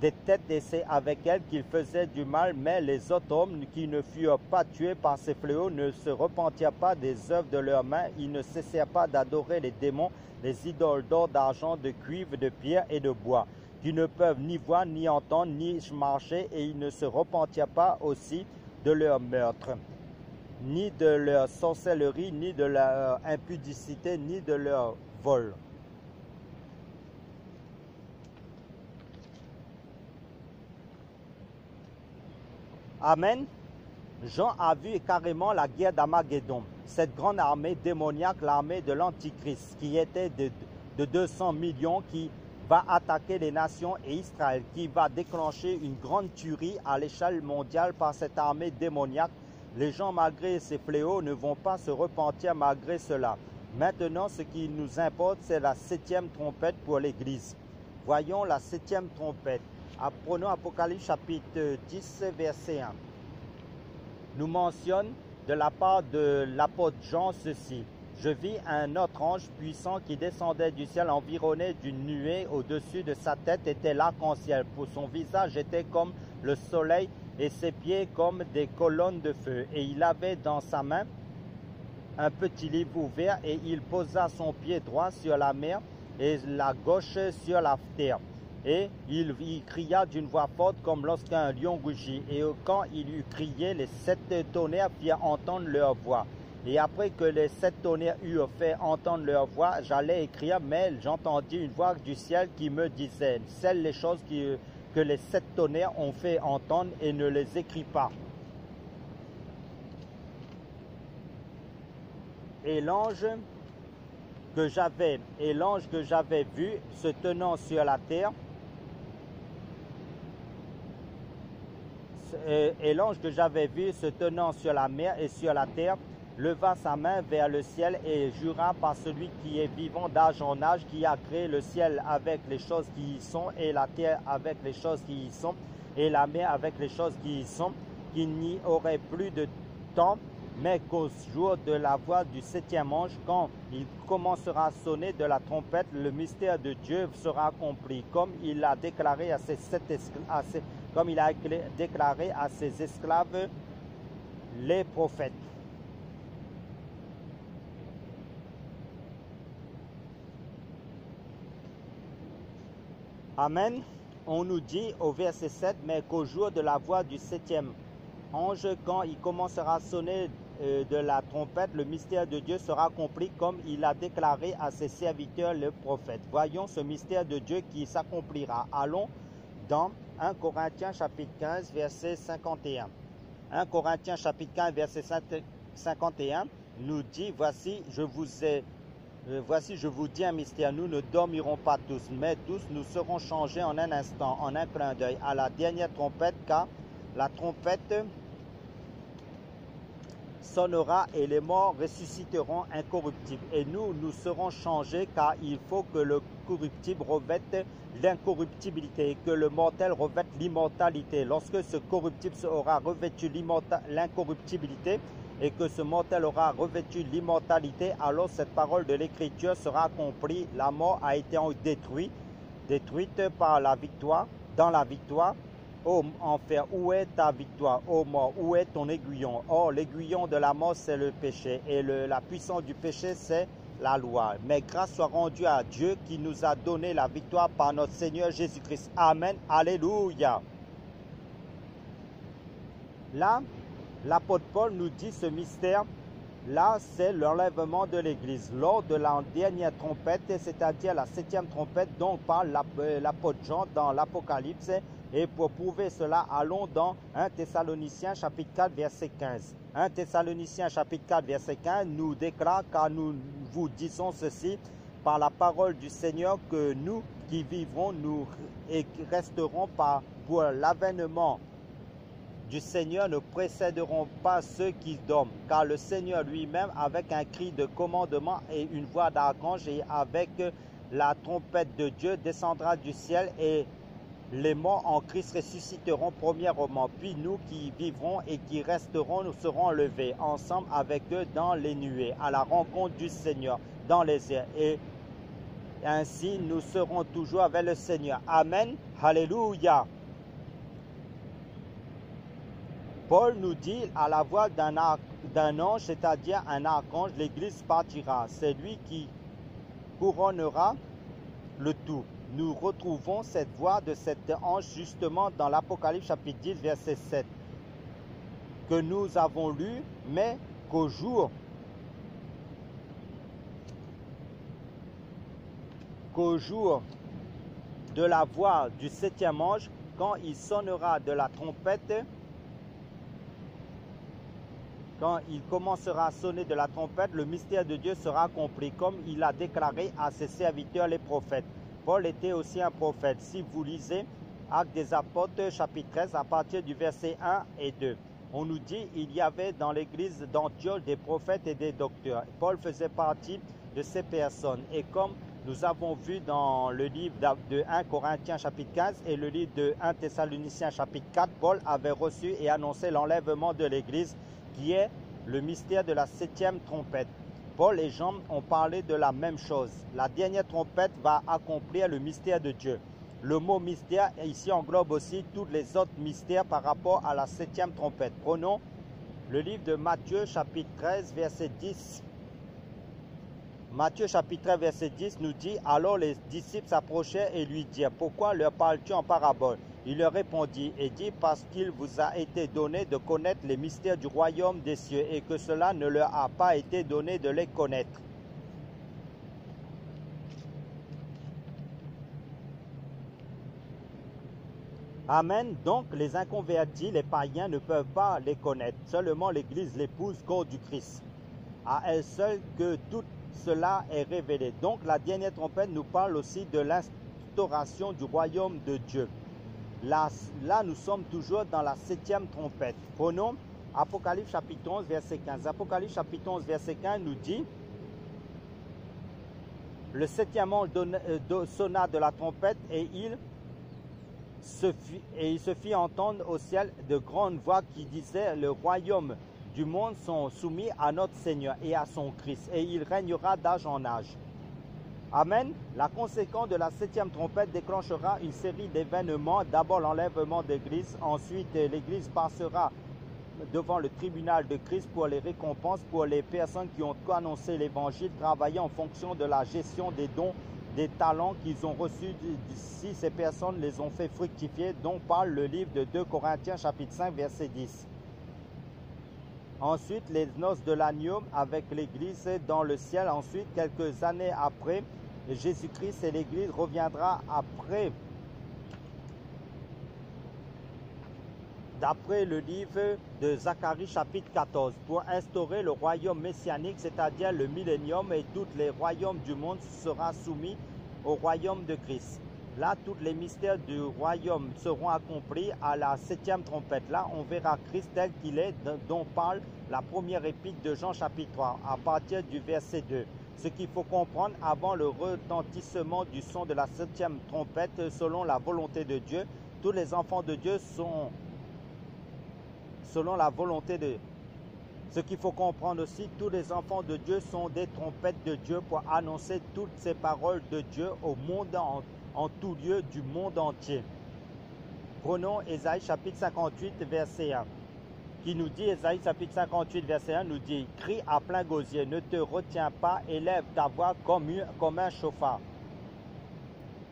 des têtes et c'est avec elles qu'il faisait du mal, mais les autres hommes qui ne furent pas tués par ces fléaux ne se repentirent pas des œuvres de leurs mains, ils ne cessèrent pas d'adorer les démons, les idoles d'or, d'argent, de cuivre, de pierre et de bois, qui ne peuvent ni voir, ni entendre, ni marcher, et ils ne se repentirent pas aussi de leur meurtre, ni de leur sorcellerie, ni de leur impudicité, ni de leur vol. Amen. Jean a vu carrément la guerre d'Armageddon, cette grande armée démoniaque, l'armée de l'Antichrist, qui était de 200 millions, qui va attaquer les nations et Israël, qui va déclencher une grande tuerie à l'échelle mondiale par cette armée démoniaque. Les gens, malgré ces fléaux, ne vont pas se repentir malgré cela. Maintenant, ce qui nous importe, c'est la 7e trompette pour l'Église. Voyons la 7e trompette. Prenons Apocalypse chapitre 10, verset 1. Nous mentionne de la part de l'apôtre Jean ceci. Je vis un autre ange puissant qui descendait du ciel environné d'une nuée. Au-dessus de sa tête était l'arc-en-ciel. Pour son visage était comme le soleil et ses pieds comme des colonnes de feu. Et il avait dans sa main un petit livre ouvert et il posa son pied droit sur la mer et la gauche sur la terre. Et il cria d'une voix forte comme lorsqu'un lion rugit. Et quand il eut crié, les 7 tonnerres firent entendre leur voix. Et après que les 7 tonnerres eurent fait entendre leur voix, j'allais écrire, mais j'entendis une voix du ciel qui me disait, scelle les choses que les 7 tonnerres ont fait entendre et ne les écris pas. Et l'ange que j'avais vu se tenant sur la terre, et l'ange que j'avais vu se tenant sur la mer et sur la terre, leva sa main vers le ciel et jura par celui qui est vivant d'âge en âge, qui a créé le ciel avec les choses qui y sont, et la terre avec les choses qui y sont, et la mer avec les choses qui y sont, qu'il n'y aurait plus de temps, mais qu'au jour de la voix du 7e ange, quand il commencera à sonner de la trompette, le mystère de Dieu sera accompli, comme il a déclaré à ses esclaves, les prophètes. Amen. On nous dit au verset 7, mais qu'au jour de la voix du 7e ange, quand il commencera à sonner de la trompette, le mystère de Dieu sera accompli comme il a déclaré à ses serviteurs les prophètes. Voyons ce mystère de Dieu qui s'accomplira. Allons dans 1 Corinthiens chapitre 15, verset 51. 1 Corinthiens chapitre 15, verset 51 nous dit, voici, je vous dis un mystère, nous ne dormirons pas tous, mais tous nous serons changés en un instant, en un clin d'œil, à la dernière trompette, car la trompette sonnera et les morts ressusciteront incorruptibles. Et nous, nous serons changés, car il faut que le corruptible revête l'incorruptibilité et que le mortel revête l'immortalité. Lorsque ce corruptible aura revêtu l'incorruptibilité et que ce mortel aura revêtu l'immortalité, alors cette parole de l'Écriture sera accomplie. La mort a été détruite par la victoire, dans la victoire. Ô enfer, où est ta victoire? Ô mort, où est ton aiguillon? Or, l'aiguillon de la mort, c'est le péché. Et la puissance du péché, c'est la loi. Mais grâce soit rendue à Dieu qui nous a donné la victoire par notre Seigneur Jésus-Christ. Amen. Alléluia. Là, l'apôtre Paul nous dit ce mystère. Là, c'est l'enlèvement de l'Église. Lors de la dernière trompette, c'est-à-dire la 7e trompette dont parle l'apôtre Jean dans l'Apocalypse. Et pour prouver cela, allons dans 1 Thessaloniciens chapitre 4, verset 15. 1 Thessaloniciens chapitre 4, verset 15 nous déclare, car nous vous disons ceci, par la parole du Seigneur, que nous qui vivrons, nous et resterons pour l'avènement du Seigneur ne précéderont pas ceux qui dorment, car le Seigneur lui-même, avec un cri de commandement et une voix d'archange et avec la trompette de Dieu, descendra du ciel et les morts en Christ ressusciteront premièrement, puis nous qui vivrons et qui resterons, nous serons levés ensemble avec eux dans les nuées, à la rencontre du Seigneur dans les airs. Et ainsi, nous serons toujours avec le Seigneur. Amen. Alléluia. Paul nous dit à la voix d'un ange, c'est-à-dire un archange, l'Église partira. C'est lui qui couronnera le tout. Nous retrouvons cette voix de cet ange justement dans l'Apocalypse chapitre 10, verset 7, que nous avons lu, mais qu'au jour de la voix du septième ange, quand il sonnera de la trompette, quand il commencera à sonner de la trompette, le mystère de Dieu sera accompli, comme il a déclaré à ses serviteurs les prophètes. Paul était aussi un prophète. Si vous lisez Actes des Apôtres, chapitre 13, à partir du verset 1 et 2, on nous dit qu'il y avait dans l'église d'Antioche des prophètes et des docteurs. Paul faisait partie de ces personnes. Et comme nous avons vu dans le livre de 1 Corinthiens chapitre 15 et le livre de 1 Thessaloniciens chapitre 4, Paul avait reçu et annoncé l'enlèvement de l'église, qui est le mystère de la septième trompette. Paul et Jean ont parlé de la même chose. La dernière trompette va accomplir le mystère de Dieu. Le mot mystère ici englobe aussi tous les autres mystères par rapport à la septième trompette. Prenons le livre de Matthieu chapitre 13 verset 10. Matthieu chapitre 13 verset 10 nous dit: alors les disciples s'approchèrent et lui dirent: pourquoi leur parles-tu en parabole? Il leur répondit et dit: parce qu'il vous a été donné de connaître les mystères du royaume des cieux et que cela ne leur a pas été donné de les connaître. Amen. Donc les inconvertis, les païens ne peuvent pas les connaître. Seulement l'Église, l'épouse corps du Christ. À elle seule que tout cela est révélé. Donc la dernière trompette nous parle aussi de l'instauration du royaume de Dieu. Là, nous sommes toujours dans la septième trompette. Prenons Apocalypse chapitre 11, verset 15. Apocalypse chapitre 11, verset 15 nous dit: le septième ange sonna de la trompette et il se fit entendre au ciel de grandes voix qui disaient: le royaume du monde sont soumis à notre Seigneur et à son Christ, et il régnera d'âge en âge. Amen. La conséquence de la septième trompette déclenchera une série d'événements. D'abord l'enlèvement d'église, ensuite l'église passera devant le tribunal de Christ pour les récompenses pour les personnes qui ont annoncé l'évangile, travaillé en fonction de la gestion des dons, des talents qu'ils ont reçus. Si ces personnes les ont fait fructifier, dont parle le livre de 2 Corinthiens chapitre 5 verset 10. Ensuite, les noces de l'agneau avec l'église dans le ciel. Ensuite, quelques années après, Jésus-Christ et l'église reviendra d'après le livre de Zacharie chapitre 14 pour instaurer le royaume messianique, c'est-à-dire le millénium, et tous les royaumes du monde seront soumis au royaume de Christ. Là, tous les mystères du royaume seront accomplis à la septième trompette. Là, on verra Christ tel qu'il est, dont parle la première épître de Jean chapitre 3, à partir du verset 2. Ce qu'il faut comprendre avant le retentissement du son de la septième trompette, selon la volonté de Dieu, tous les enfants de Dieu sont selon la volonté de Dieu. Ce qu'il faut comprendre aussi, tous les enfants de Dieu sont des trompettes de Dieu pour annoncer toutes ces paroles de Dieu au monde en tout lieu du monde entier. Prenons Ésaïe chapitre 58 verset 1 qui nous dit, Ésaïe chapitre 58 verset 1 nous dit: crie à plein gosier, ne te retiens pas, élève ta voix comme un chauffard.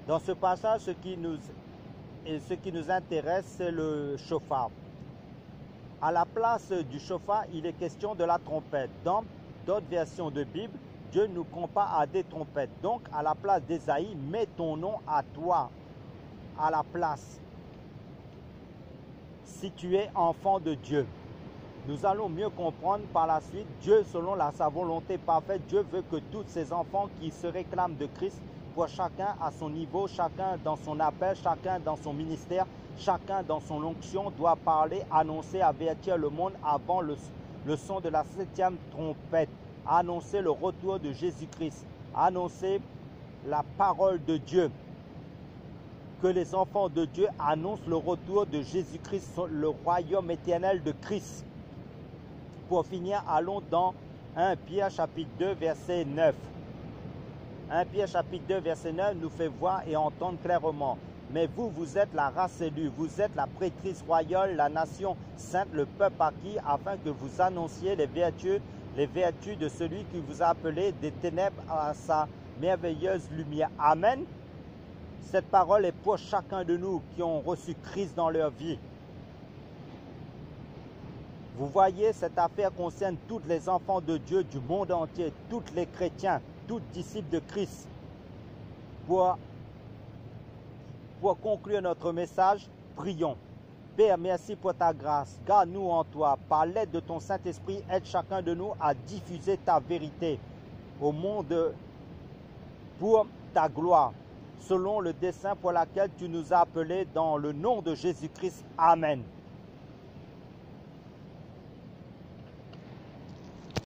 Dans ce passage, ce qui nous intéresse, c'est le chauffard. À la place du chauffard, il est question de la trompette. Dans d'autres versions de Bible, Dieu nous compare à des trompettes. Donc, à la place d'Ésaïe, mets ton nom à toi, à la place. Si tu es enfant de Dieu, nous allons mieux comprendre par la suite. Dieu, selon sa volonté parfaite, Dieu veut que tous ses enfants qui se réclament de Christ, pour chacun à son niveau, chacun dans son appel, chacun dans son ministère, chacun dans son onction, doit parler, annoncer, avertir le monde avant le son de la septième trompette, annoncer le retour de Jésus-Christ, annoncer la parole de Dieu. Que les enfants de Dieu annoncent le retour de Jésus-Christ, le royaume éternel de Christ. Pour finir, allons dans 1 Pierre chapitre 2 verset 9. 1 Pierre chapitre 2 verset 9 nous fait voir et entendre clairement Mais vous, vous êtes la race élue, vous êtes la prêtrise royale, la nation sainte, le peuple acquis, afin que vous annonciez les vertus de celui qui vous a appelé des ténèbres à sa merveilleuse lumière. Amen. Cette parole est pour chacun de nous qui ont reçu Christ dans leur vie. Vous voyez, cette affaire concerne tous les enfants de Dieu du monde entier, tous les chrétiens, tous disciples de Christ. Pour conclure notre message, prions. Père, merci pour ta grâce. Garde-nous en toi. Par l'aide de ton Saint-Esprit, aide chacun de nous à diffuser ta vérité au monde pour ta gloire, selon le dessein pour lequel tu nous as appelés dans le nom de Jésus-Christ. Amen.